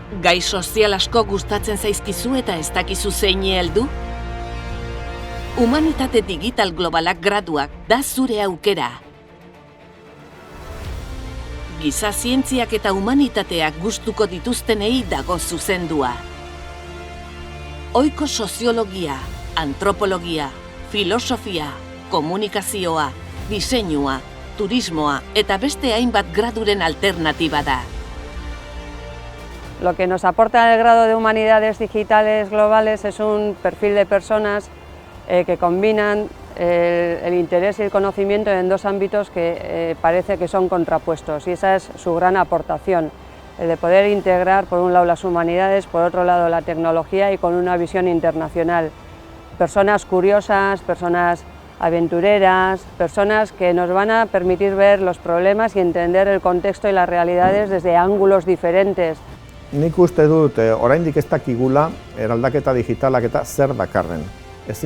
Gai sozial asko gustatzen zaizkizu eta ez dakizu zeini heldu? Humanitate digital globalak graduak da zure aukera. Giza zientziak eta humanitateak gustuko dituztenei dago zuzendua. Ohiko soziologia, antropologia, filosofia, komunikazioa, diseinua, turismoa eta beste hainbat graduren alternatiba da. Lo que nos aporta el grado de Humanidades Digitales Globales es un perfil de personas que combinan el interés y el conocimiento en dos ámbitos que parece que son contrapuestos, y esa es su gran aportación, el de poder integrar por un lado las humanidades, por otro lado la tecnología y con una visión internacional. Personas curiosas, personas aventureras, personas que nos van a permitir ver los problemas y entender el contexto y las realidades desde ángulos diferentes. Nik uste dut oraindik ez dakigula eraldaketa digitalak eta zer dakarren. Ez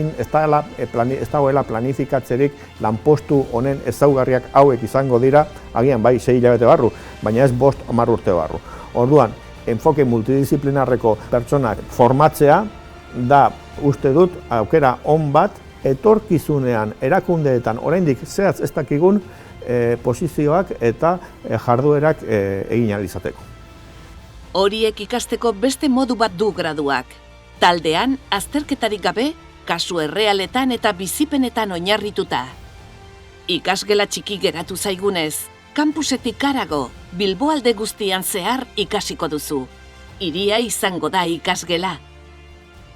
dagoela planifikatzerik lanpostu honen ezaugarriak hauek izango dira, agian bai 6 hilabete barru, baina ez 5-10 urte barru. Orduan, enfoke multidisciplinarreko pertsonak formatzea da uste dut aukera on bat etorkizunean erakundeetan oraindik zehatz ez dakigun posizioak eta jarduerak egin ahal izateko. Horiek ikasteko beste modu bat du graduak. Taldean, azterketarik gabe, kasu errealetan eta bizipenetan oinarrituta. Ikasgela txiki geratu zaigunez, kampusetik harago, Bilboalde guztian zehar ikasiko duzu. Hiria izango da ikasgela.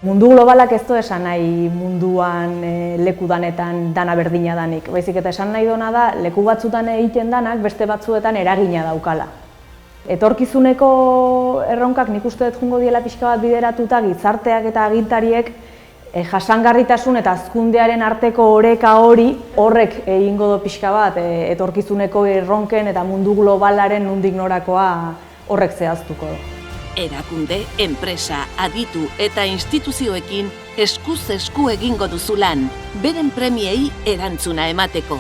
Mundu globalak ez du esan nahi munduan leku danetan dana berdina danik. Baizik eta esan nahi dona da, leku batzutan egiten danak beste batzuetan eragina daukala. Etorkizuneko erronkak nik uste dut jungo diela pixka bat bideratuta gizarteak eta agintariek jasangarritasun eta hazkundearen arteko oreka horrek egingo do pixka bat etorkizuneko erronken eta mundu globalaren nondik norakoa horrek zehaztuko du. Erakunde, enpresa, aditu eta instituzioekin eskuz esku egingo duzu lan, beren premiei erantzuna emateko.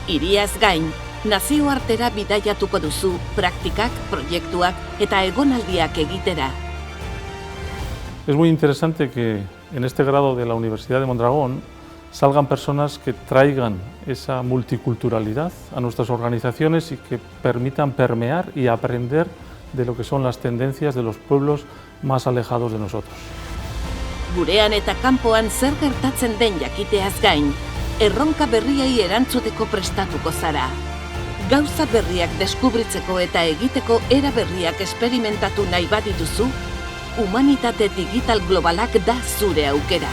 Hiriaz gain, nazioartera bidaiatuko duzu praktikak, proiektuak eta egonaldiak egitera. Es muy interesante que en este grado de la Universidad de Mondragón salgan personas que traigan esa multiculturalidad a nuestras organizaciones y que permitan permear y aprender de lo que son las tendencias de los pueblos más alejados de nosotros. Gurean eta kanpoan zer gertatzen den jakiteaz gain, erronka berriei erantzuteko prestatuko zara. Gauza berriak deskubritzeko eta egiteko era berriak esperimentatu nahi badituzu, Humanitate Digital Globalak da zure aukera.